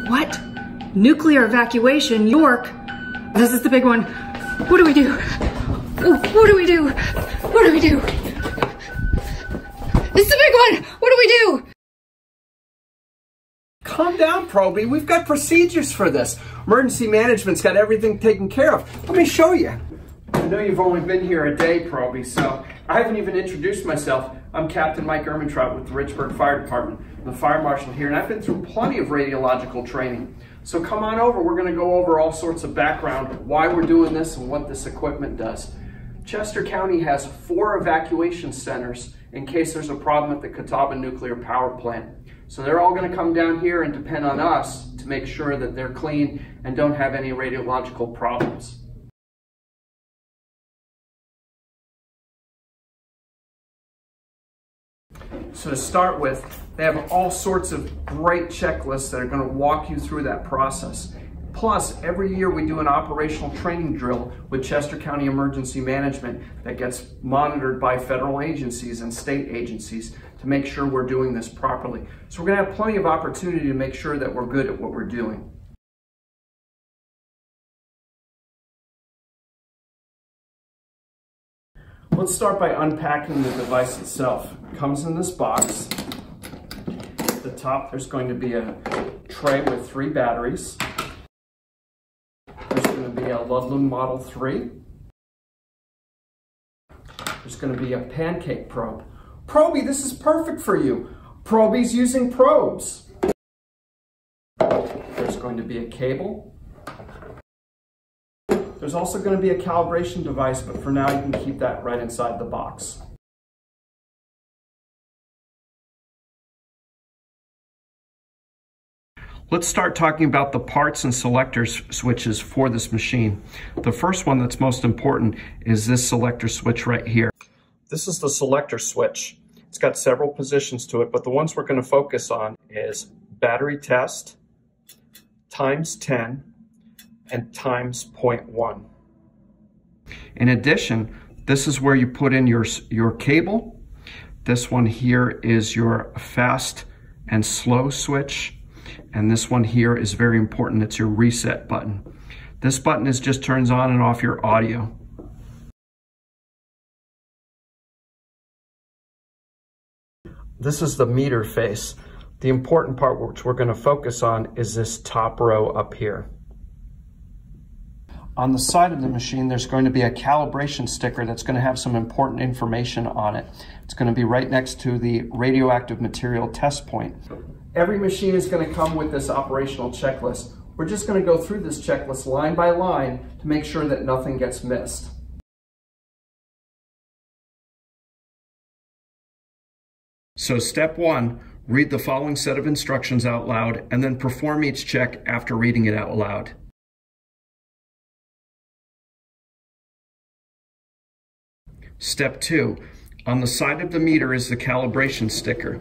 What? Nuclear evacuation, York? This is the big one. What do we do? What do we do? What do we do? This is the big one! What do we do? Calm down, Proby. We've got procedures for this. Emergency management's got everything taken care of. Let me show you. I know you've only been here a day, Proby, so I haven't even introduced myself. I'm Captain Mike Ermintrout with the Richburg Fire Department. I'm the fire marshal here, and I've been through plenty of radiological training. So come on over. We're going to go over all sorts of background, why we're doing this, and what this equipment does. Chester County has 4 evacuation centers in case there's a problem at the Catawba nuclear power plant. So they're all going to come down here and depend on us to make sure that they're clean and don't have any radiological problems. So to start with, they have all sorts of great checklists that are going to walk you through that process. Plus, every year we do an operational training drill with Chester County Emergency Management that gets monitored by federal agencies and state agencies to make sure we're doing this properly. So we're going to have plenty of opportunity to make sure that we're good at what we're doing. Let's start by unpacking the device itself. It comes in this box. At the top, there's going to be a tray with 3 batteries. There's going to be a Ludlum Model 3. There's going to be a pancake probe. Proby, this is perfect for you. Proby's using probes. There's going to be a cable. There's also going to be a calibration device, but for now you can keep that right inside the box. Let's start talking about the parts and selector switches for this machine. The first one that's most important is this selector switch right here. This is the selector switch. It's got several positions to it, but the ones we're going to focus on is battery test, times 10, and times 0.1. In addition, this is where you put in your cable. This one here is your fast and slow switch. And this one here is very important. It's your reset button. This button just turns on and off your audio. This is the meter face. The important part which we're going to focus on is this top row up here. On the side of the machine, there's going to be a calibration sticker that's going to have some important information on it. It's going to be right next to the radioactive material test point. Every machine is going to come with this operational checklist. We're just going to go through this checklist line by line to make sure that nothing gets missed. So step 1, read the following set of instructions out loud and then perform each check after reading it out loud. Step 2, on the side of the meter is the calibration sticker.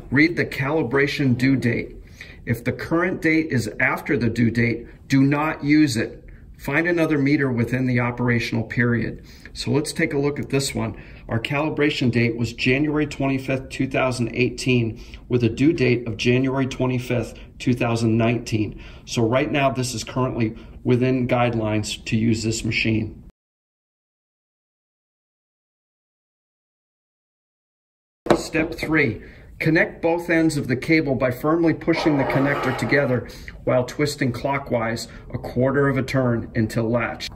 Read the calibration due date. If the current date is after the due date, do not use it. Find another meter within the operational period. So let's take a look at this one. Our calibration date was January 25th, 2018 with a due date of January 25th, 2019. So right now this is currently within guidelines to use this machine. Step 3, connect both ends of the cable by firmly pushing the connector together while twisting clockwise 1/4 of a turn until latched.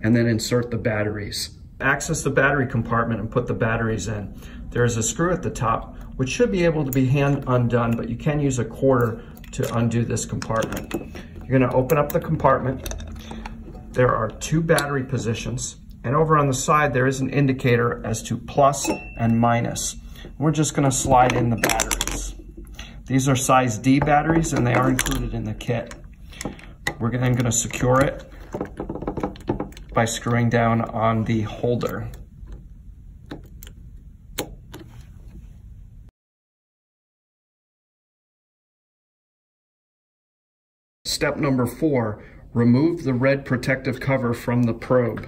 And then insert the batteries. Access the battery compartment and put the batteries in. There is a screw at the top, which should be able to be hand undone, but you can use a quarter to undo this compartment. You're going to open up the compartment. There are 2 battery positions, and over on the side there is an indicator as to plus and minus. We're just going to slide in the batteries. These are size D batteries and they are included in the kit. We're then going to secure it by screwing down on the holder. Step number 4, remove the red protective cover from the probe.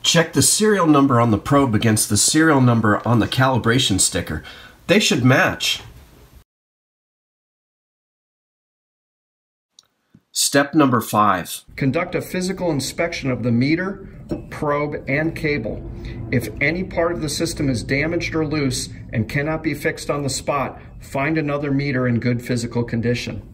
Check the serial number on the probe against the serial number on the calibration sticker. They should match. Step number 5. Conduct a physical inspection of the meter, probe, and cable. If any part of the system is damaged or loose and cannot be fixed on the spot, find another meter in good physical condition.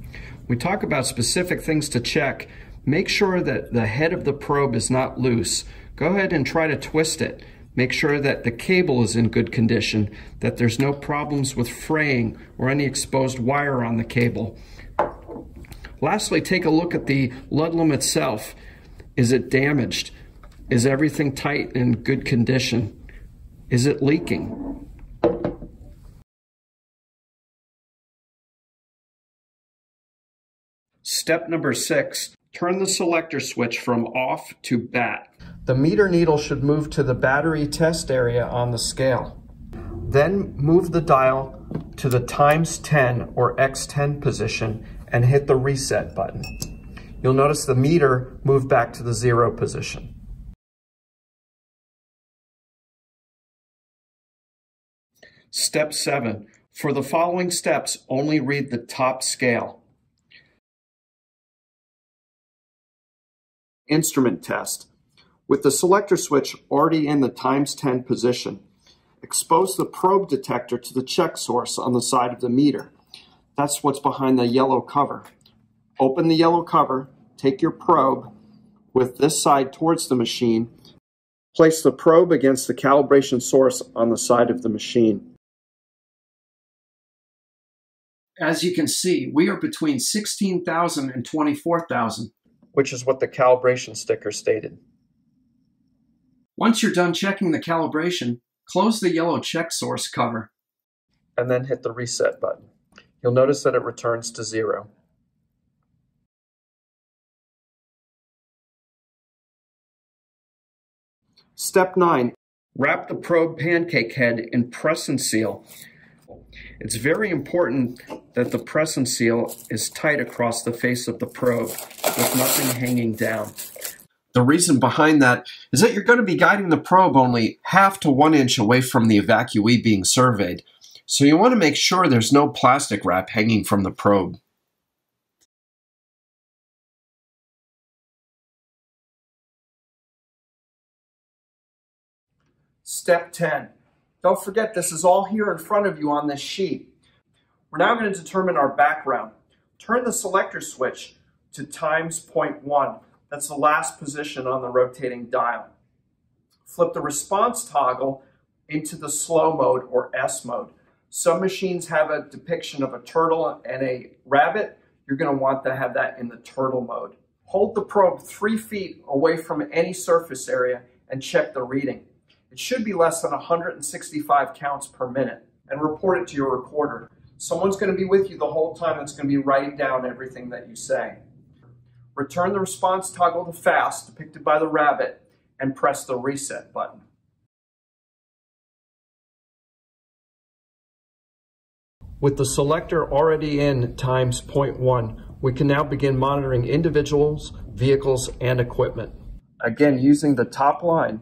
We talk about specific things to check. Make sure that the head of the probe is not loose. Go ahead and try to twist it. Make sure that the cable is in good condition, that there's no problems with fraying or any exposed wire on the cable. Lastly, take a look at the Ludlum itself. Is it damaged? Is everything tight and in good condition? Is it leaking? Step number 6, turn the selector switch from off to bat. The meter needle should move to the battery test area on the scale. Then move the dial to the ×10 or x10 position and hit the reset button. You'll notice the meter move back to the 0 position. Step 7. For the following steps, only read the top scale. Instrument test. With the selector switch already in the ×10 position, expose the probe detector to the check source on the side of the meter. That's what's behind the yellow cover. Open the yellow cover, take your probe with this side towards the machine, place the probe against the calibration source on the side of the machine. As you can see, we are between 16,000 and 24,000, which is what the calibration sticker stated. Once you're done checking the calibration, close the yellow check source cover. And then hit the reset button. You'll notice that it returns to 0. Step 9. Wrap the probe pancake head in press and seal. It's very important that the press and seal is tight across the face of the probe with nothing hanging down. The reason behind that is that you're going to be guiding the probe only 1/2 to 1 inch away from the evacuee being surveyed. So you want to make sure there's no plastic wrap hanging from the probe. Step 10. Don't forget, this is all here in front of you on this sheet. We're now going to determine our background. Turn the selector switch to ×0.1. That's the last position on the rotating dial. Flip the response toggle into the slow mode or S mode. Some machines have a depiction of a turtle and a rabbit. You're going to want to have that in the turtle mode. Hold the probe 3 feet away from any surface area and check the reading. It should be less than 165 counts per minute, and report it to your recorder. Someone's going to be with you the whole time that's going to be writing down everything that you say. Return the response toggle to fast, depicted by the rabbit, and press the reset button. With the selector already in ×0.1, we can now begin monitoring individuals, vehicles, and equipment. Again, using the top line,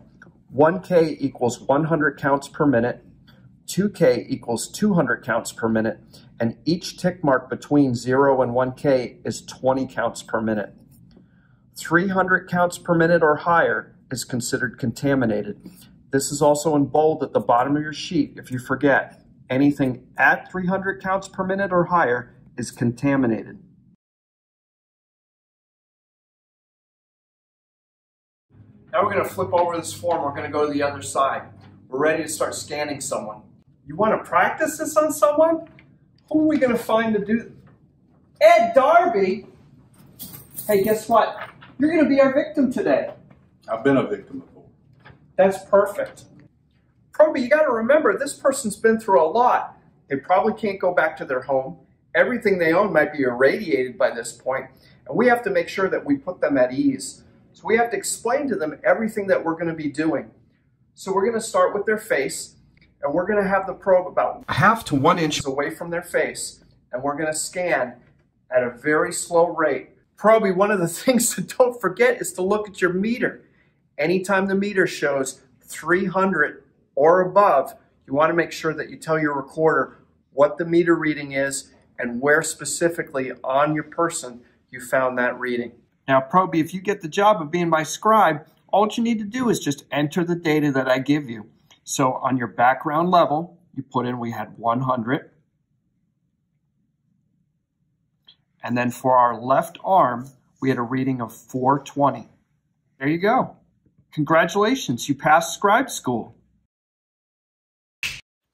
1K equals 100 counts per minute, 2K equals 200 counts per minute, and each tick mark between 0 and 1K is 20 counts per minute. 300 counts per minute or higher is considered contaminated. This is also in bold at the bottom of your sheet if you forget. Anything at 300 counts per minute or higher is contaminated. Now we're going to flip over this form. We're going to go to the other side. We're ready to start scanning someone. You want to practice this on someone? Who are we going to find to do? Ed Darby! Hey, guess what? You're going to be our victim today. I've been a victim before. That's perfect. Proby, you got to remember, this person's been through a lot. They probably can't go back to their home. Everything they own might be irradiated by this point, and we have to make sure that we put them at ease. So we have to explain to them everything that we're going to be doing. So we're going to start with their face, and we're going to have the probe about 1/2 to 1 inch away from their face, and we're going to scan at a very slow rate. Proby, one of the things to don't forget is to look at your meter. Anytime the meter shows 300 or above, you want to make sure that you tell your recorder what the meter reading is and where specifically on your person you found that reading. Now, Proby, if you get the job of being my scribe, all you need to do is just enter the data that I give you. So on your background level, you put in we had 100. And then for our left arm, we had a reading of 420. There you go. Congratulations, you passed scribe school.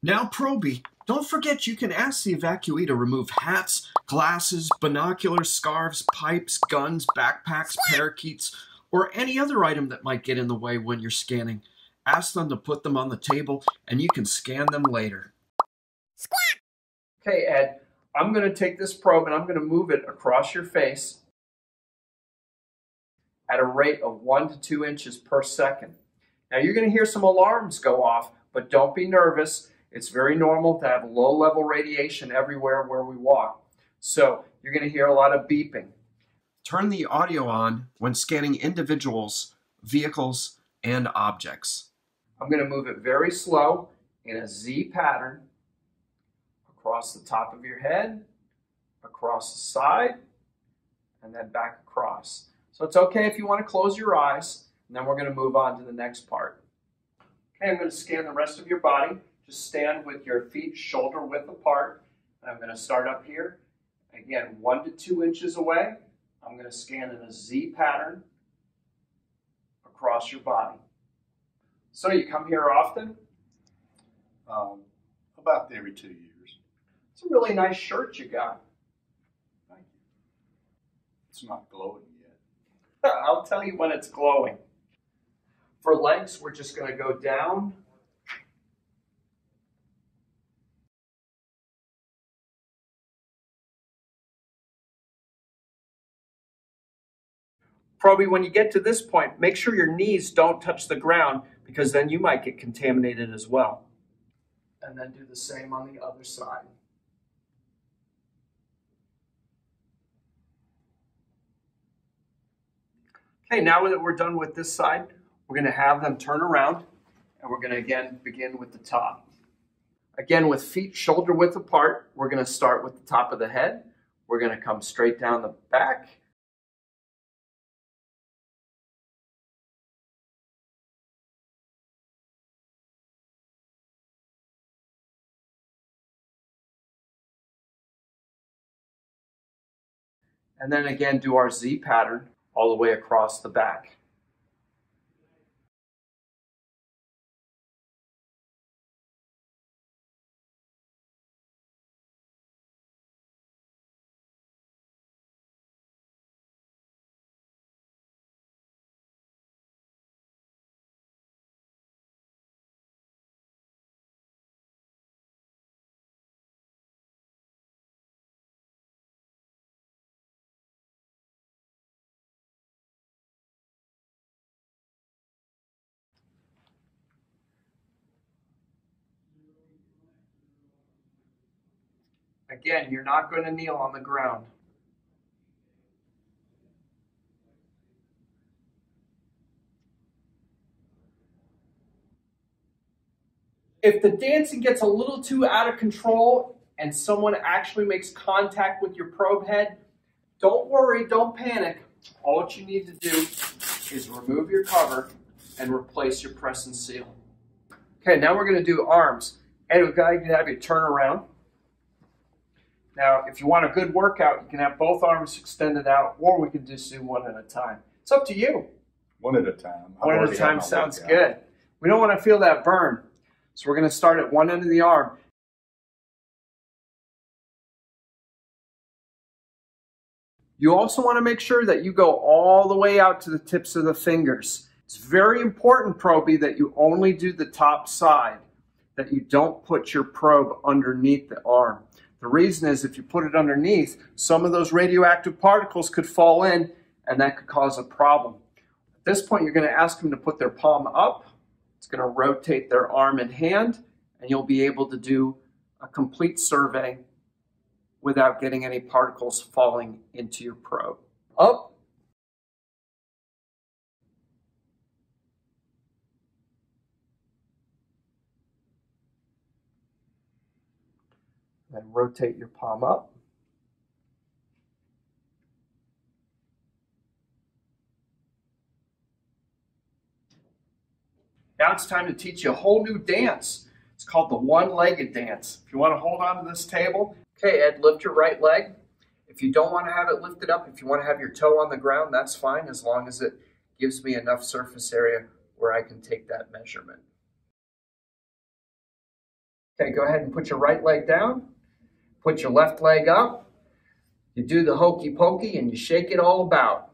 Now, Proby, don't forget you can ask the evacuee to remove hats, glasses, binoculars, scarves, pipes, guns, backpacks, parakeets, or any other item that might get in the way when you're scanning. Ask them to put them on the table, and you can scan them later. Squawk! Okay, Ed, I'm going to take this probe and I'm going to move it across your face at a rate of 1 to 2 inches per second. Now, you're going to hear some alarms go off, but don't be nervous. It's very normal to have low-level radiation everywhere where we walk. So you're going to hear a lot of beeping. Turn the audio on when scanning individuals, vehicles, and objects. I'm going to move it very slow in a Z pattern across the top of your head, across the side, and then back across. So it's okay if you want to close your eyes, and then we're going to move on to the next part. Okay, I'm going to scan the rest of your body. Just stand with your feet shoulder width apart. And I'm going to start up here. Again, 1 to 2 inches away. I'm going to scan in a Z pattern across your body. So you come here often? About every 2 years. It's a really nice shirt you got. Thank you. It's not glowing yet. I'll tell you when it's glowing. For legs, we're just going to go down. Probably when you get to this point, make sure your knees don't touch the ground because then you might get contaminated as well. And then do the same on the other side. Okay, now that we're done with this side, we're going to have them turn around and we're going to again begin with the top. Again, with feet shoulder width apart, we're going to start with the top of the head. We're going to come straight down the back. And then again, do our Z pattern all the way across the back. Again, you're not going to kneel on the ground. If the dancing gets a little too out of control and someone actually makes contact with your probe head, don't worry, don't panic. All you need to do is remove your cover and replace your press and seal. Okay, now we're going to do arms. And we've got to have you turn around. Now, if you want a good workout, you can have both arms extended out, or we can just do one at a time. It's up to you. One at a time. One at a time sounds good. We don't want to feel that burn. So we're going to start at one end of the arm. You also want to make sure that you go all the way out to the tips of the fingers. It's very important, Proby, that you only do the top side, that you don't put your probe underneath the arm. The reason is if you put it underneath, some of those radioactive particles could fall in and that could cause a problem. At this point, you're going to ask them to put their palm up. It's going to rotate their arm and hand, and you'll be able to do a complete survey without getting any particles falling into your probe. Up. Then rotate your palm up. Now it's time to teach you a whole new dance. It's called the one-legged dance. If you want to hold on to this table, okay, Ed, lift your right leg. If you don't want to have it lifted up, if you want to have your toe on the ground, that's fine, as long as it gives me enough surface area where I can take that measurement. Okay, go ahead and put your right leg down. Put your left leg up. You do the hokey pokey and you shake it all about.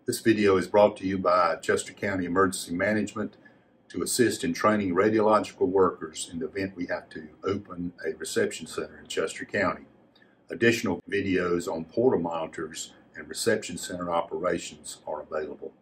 This video is brought to you by Chester County Emergency Management to assist in training radiological workers in the event we have to open a reception center in Chester County. Additional videos on portal monitors and reception center operations are available.